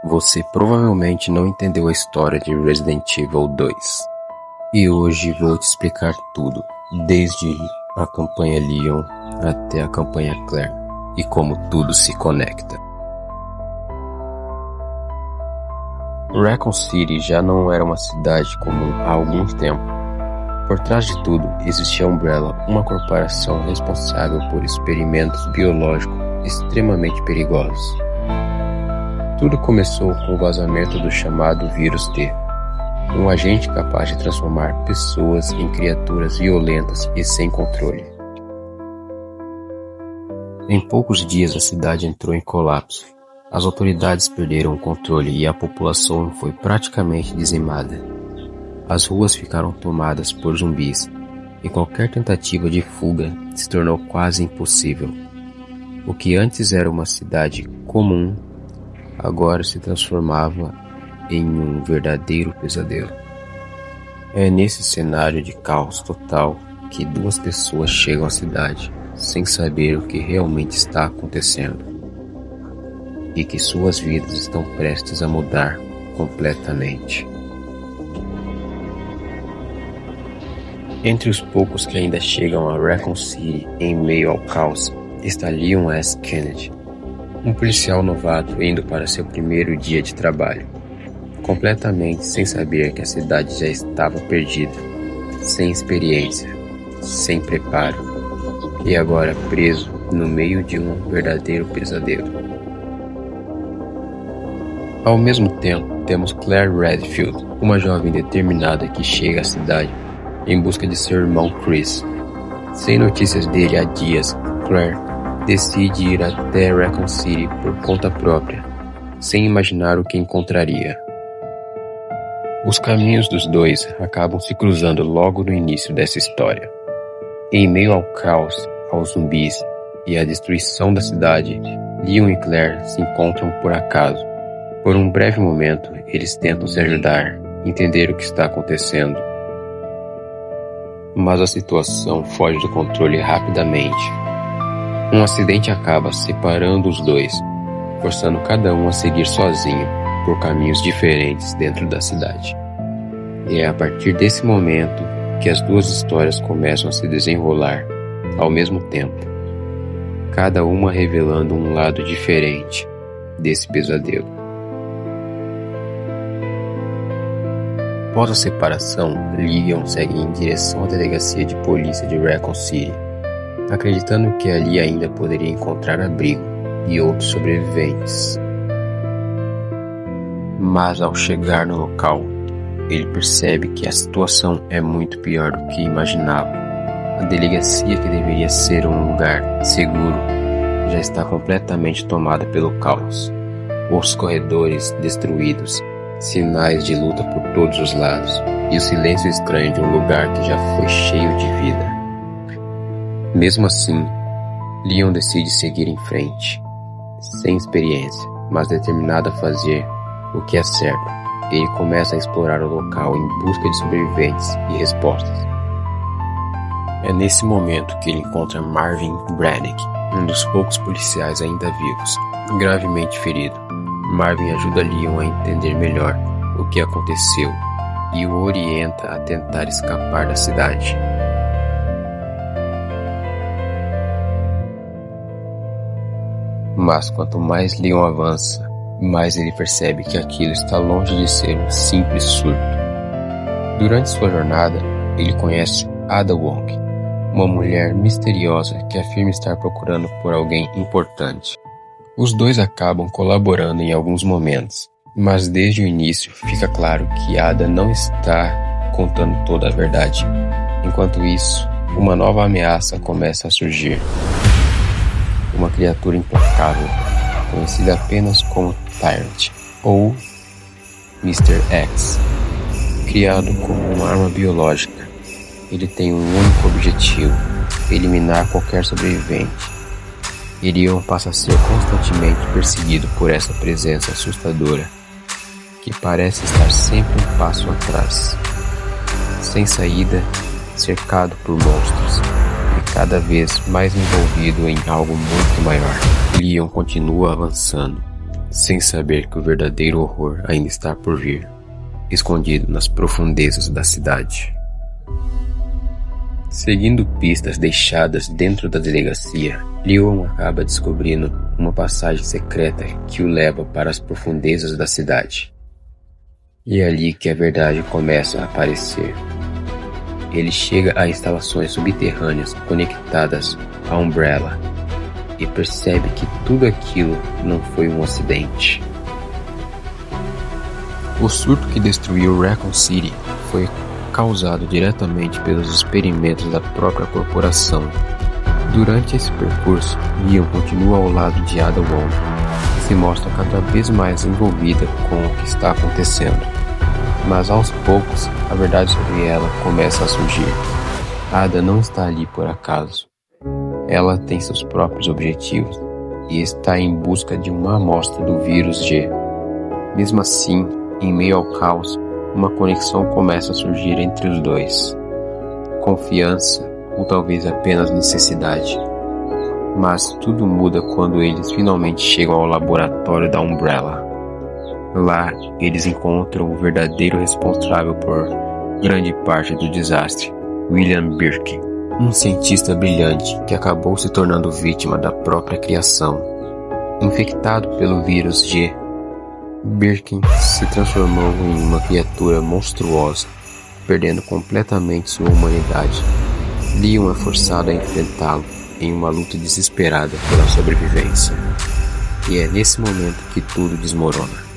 Você provavelmente não entendeu a história de Resident Evil 2. E hoje vou te explicar tudo, desde a campanha Leon até a campanha Claire, e como tudo se conecta. Raccoon City já não era uma cidade comum há algum tempo. Por trás de tudo existia a Umbrella, uma corporação responsável por experimentos biológicos extremamente perigosos. Tudo começou com o vazamento do chamado Vírus T, um agente capaz de transformar pessoas em criaturas violentas e sem controle. Em poucos dias a cidade entrou em colapso. As autoridades perderam o controle e a população foi praticamente dizimada. As ruas ficaram tomadas por zumbis e qualquer tentativa de fuga se tornou quase impossível. O que antes era uma cidade comum, agora se transformava em um verdadeiro pesadelo. É nesse cenário de caos total que duas pessoas chegam à cidade sem saber o que realmente está acontecendo e que suas vidas estão prestes a mudar completamente. Entre os poucos que ainda chegam a Raccoon City em meio ao caos está Leon S. Kennedy, um policial novato indo para seu primeiro dia de trabalho, completamente sem saber que a cidade já estava perdida, sem experiência, sem preparo, e agora preso no meio de um verdadeiro pesadelo. Ao mesmo tempo, temos Claire Redfield, uma jovem determinada que chega à cidade em busca de seu irmão Chris. Sem notícias dele há dias, Claire decide ir até Raccoon City por conta própria, sem imaginar o que encontraria. Os caminhos dos dois acabam se cruzando logo no início dessa história. Em meio ao caos, aos zumbis e à destruição da cidade, Leon e Claire se encontram por acaso. Por um breve momento, eles tentam se ajudar, entender o que está acontecendo. Mas a situação foge do controle rapidamente. Um acidente acaba separando os dois, forçando cada um a seguir sozinho por caminhos diferentes dentro da cidade. E é a partir desse momento que as duas histórias começam a se desenrolar ao mesmo tempo, cada uma revelando um lado diferente desse pesadelo. Após a separação, Leon segue em direção à delegacia de polícia de Raccoon City, acreditando que ali ainda poderia encontrar abrigo e outros sobreviventes. Mas ao chegar no local, ele percebe que a situação é muito pior do que imaginava. A delegacia, que deveria ser um lugar seguro, já está completamente tomada pelo caos. Os corredores destruídos, sinais de luta por todos os lados e o silêncio estranho de um lugar que já foi cheio de vida. Mesmo assim, Leon decide seguir em frente, sem experiência, mas determinado a fazer o que é certo. Ele começa a explorar o local em busca de sobreviventes e respostas. É nesse momento que ele encontra Marvin Brannick, um dos poucos policiais ainda vivos, gravemente ferido. Marvin ajuda Leon a entender melhor o que aconteceu e o orienta a tentar escapar da cidade. Mas quanto mais Leon avança, mais ele percebe que aquilo está longe de ser um simples surto. Durante sua jornada, ele conhece Ada Wong, uma mulher misteriosa que afirma estar procurando por alguém importante. Os dois acabam colaborando em alguns momentos, mas desde o início fica claro que Ada não está contando toda a verdade. Enquanto isso, uma nova ameaça começa a surgir. Uma criatura implacável, conhecida apenas como Tyrant, ou Mr. X. Criado como uma arma biológica, ele tem um único objetivo: eliminar qualquer sobrevivente. Leon passa a ser constantemente perseguido por essa presença assustadora, que parece estar sempre um passo atrás, sem saída, cercado por monstros, e cada vez mais envolvido em algo muito maior. Leon continua avançando, sem saber que o verdadeiro horror ainda está por vir, escondido nas profundezas da cidade. Seguindo pistas deixadas dentro da delegacia, Leon acaba descobrindo uma passagem secreta que o leva para as profundezas da cidade. E é ali que a verdade começa a aparecer. Ele chega a instalações subterrâneas conectadas à Umbrella e percebe que tudo aquilo não foi um acidente. O surto que destruiu Raccoon City foi causado diretamente pelos experimentos da própria corporação. Durante esse percurso, Leon continua ao lado de Ada Wong e se mostra cada vez mais envolvida com o que está acontecendo. Mas aos poucos, a verdade sobre ela começa a surgir. Ada não está ali por acaso. Ela tem seus próprios objetivos e está em busca de uma amostra do vírus G. Mesmo assim, em meio ao caos, uma conexão começa a surgir entre os dois. Confiança, ou talvez apenas necessidade. Mas tudo muda quando eles finalmente chegam ao laboratório da Umbrella. Lá, eles encontram o verdadeiro responsável por grande parte do desastre, William Birkin, um cientista brilhante que acabou se tornando vítima da própria criação. Infectado pelo vírus G, Birkin se transformou em uma criatura monstruosa, perdendo completamente sua humanidade. Leon é forçado a enfrentá-lo em uma luta desesperada pela sobrevivência. E é nesse momento que tudo desmorona.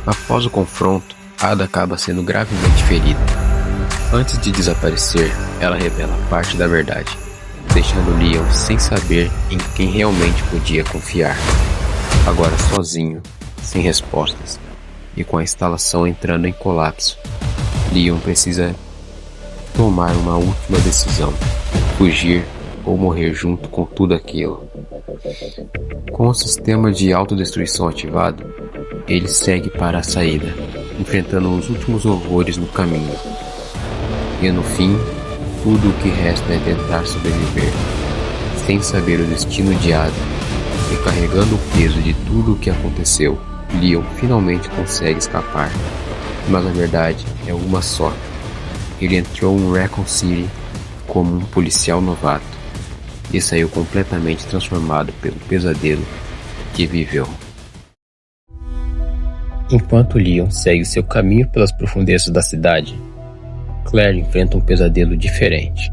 Após o confronto, Ada acaba sendo gravemente ferida. Antes de desaparecer, ela revela parte da verdade, deixando Leon sem saber em quem realmente podia confiar. Agora sozinho, sem respostas, e com a instalação entrando em colapso, Leon precisa tomar uma última decisão: fugir ou morrer junto com tudo aquilo. Com o sistema de autodestruição ativado, ele segue para a saída, enfrentando os últimos horrores no caminho. E no fim, tudo o que resta é tentar sobreviver, sem saber o destino de Ada, e carregando o peso de tudo o que aconteceu. Leon finalmente consegue escapar, mas a verdade é uma só. Ele entrou em Raccoon City como um policial novato e saiu completamente transformado pelo pesadelo que viveu. Enquanto Leon segue seu caminho pelas profundezas da cidade, Claire enfrenta um pesadelo diferente.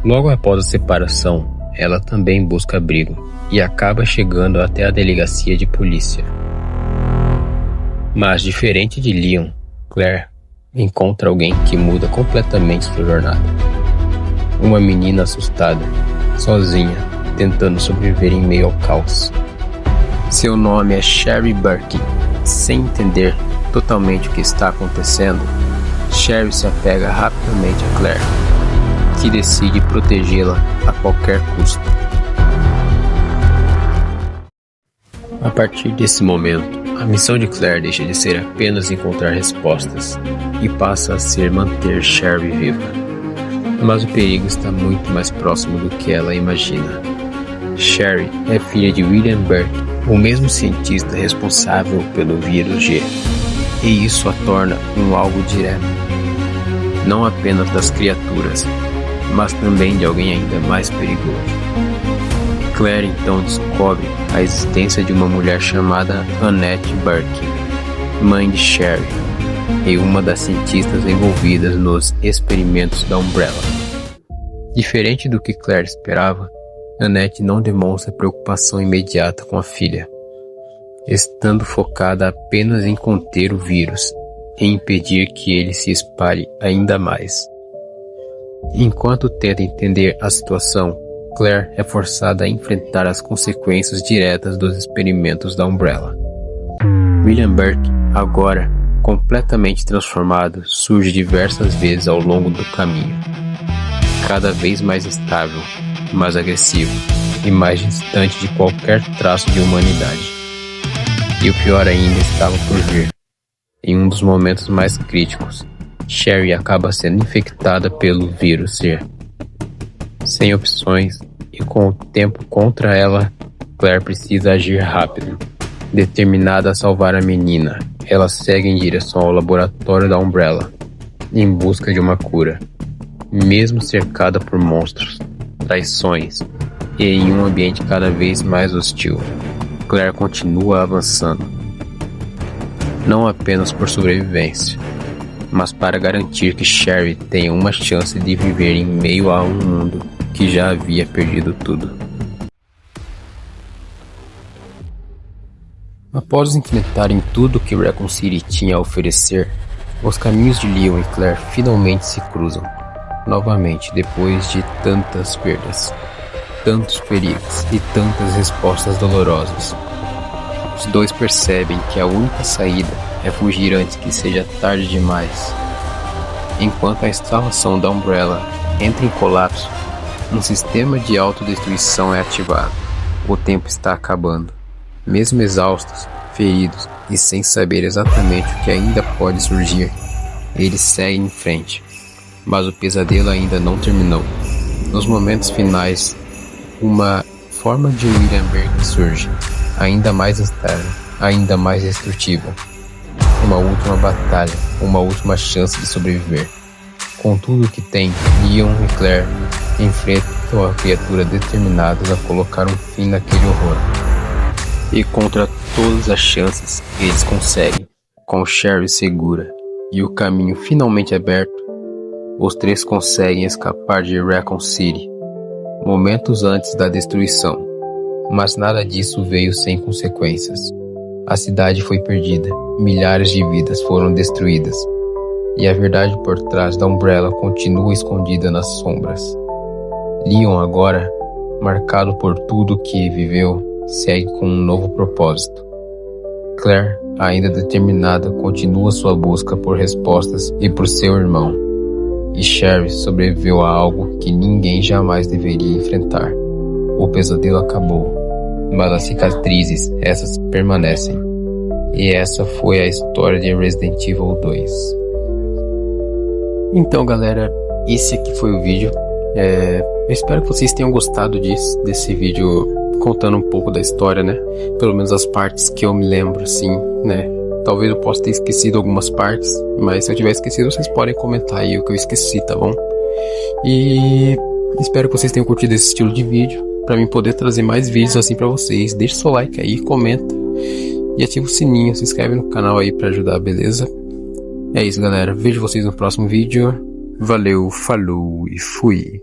Logo após a separação, ela também busca abrigo e acaba chegando até a delegacia de polícia. Mas diferente de Leon, Claire encontra alguém que muda completamente sua jornada. Uma menina assustada, sozinha, tentando sobreviver em meio ao caos. Seu nome é Sherry Birkin. Sem entender totalmente o que está acontecendo, Sherry se apega rapidamente a Claire, que decide protegê-la a qualquer custo. A partir desse momento, a missão de Claire deixa de ser apenas encontrar respostas e passa a ser manter Sherry viva. Mas o perigo está muito mais próximo do que ela imagina. Sherry é filha de William Birkin, o mesmo cientista responsável pelo vírus G, e isso a torna um alvo direto, não apenas das criaturas, mas também de alguém ainda mais perigoso. Claire então descobre a existência de uma mulher chamada Annette Birkin, mãe de Sherry, e uma das cientistas envolvidas nos experimentos da Umbrella. Diferente do que Claire esperava, Annette não demonstra preocupação imediata com a filha, estando focada apenas em conter o vírus e impedir que ele se espalhe ainda mais. Enquanto tenta entender a situação, Claire é forçada a enfrentar as consequências diretas dos experimentos da Umbrella. William Birkin, agora completamente transformado, surge diversas vezes ao longo do caminho, cada vez mais instável, mais agressivo e mais distante de qualquer traço de humanidade. E o pior ainda estava por vir. Em um dos momentos mais críticos, Sherry acaba sendo infectada pelo vírus G. Sem opções, e com o tempo contra ela, Claire precisa agir rápido. Determinada a salvar a menina, ela segue em direção ao laboratório da Umbrella, em busca de uma cura. Mesmo cercada por monstros, traições e em um ambiente cada vez mais hostil, Claire continua avançando. Não apenas por sobrevivência, mas para garantir que Sherry tenha uma chance de viver em meio a um mundo que já havia perdido tudo. Após enfrentarem tudo que Raccoon City tinha a oferecer, os caminhos de Leon e Claire finalmente se cruzam, novamente depois de tantas perdas, tantos perigos e tantas respostas dolorosas. Os dois percebem que a única saída é fugir antes que seja tarde demais. Enquanto a instalação da Umbrella entra em colapso, um sistema de autodestruição é ativado. O tempo está acabando. Mesmo exaustos, feridos e sem saber exatamente o que ainda pode surgir, eles seguem em frente. Mas o pesadelo ainda não terminou. Nos momentos finais, uma forma de William Birkin surge, ainda mais externa, ainda mais destrutiva. Uma última batalha, uma última chance de sobreviver. Com tudo o que tem, Leon e Claire enfrentam a criatura determinadas a colocar um fim naquele horror. E contra todas as chances, eles conseguem. Com Sherry segura e o caminho finalmente aberto, os três conseguem escapar de Raccoon City, momentos antes da destruição. Mas nada disso veio sem consequências. A cidade foi perdida, milhares de vidas foram destruídas, e a verdade por trás da Umbrella continua escondida nas sombras. Leon agora, marcado por tudo que viveu, segue com um novo propósito. Claire, ainda determinada, continua sua busca por respostas e por seu irmão. E Sherry sobreviveu a algo que ninguém jamais deveria enfrentar. O pesadelo acabou, mas as cicatrizes, essas permanecem. E essa foi a história de Resident Evil 2. Então, galera, esse aqui foi o vídeo. Eu espero que vocês tenham gostado desse vídeo contando um pouco da história, né? Pelo menos as partes que eu me lembro, assim, né? Talvez eu possa ter esquecido algumas partes, mas se eu tiver esquecido, vocês podem comentar aí o que eu esqueci, tá bom? E espero que vocês tenham curtido esse estilo de vídeo, pra mim poder trazer mais vídeos assim pra vocês. Deixa seu like aí, comenta e ativa o sininho, se inscreve no canal aí pra ajudar, beleza? É isso, galera. Vejo vocês no próximo vídeo. Valeu, falou e fui!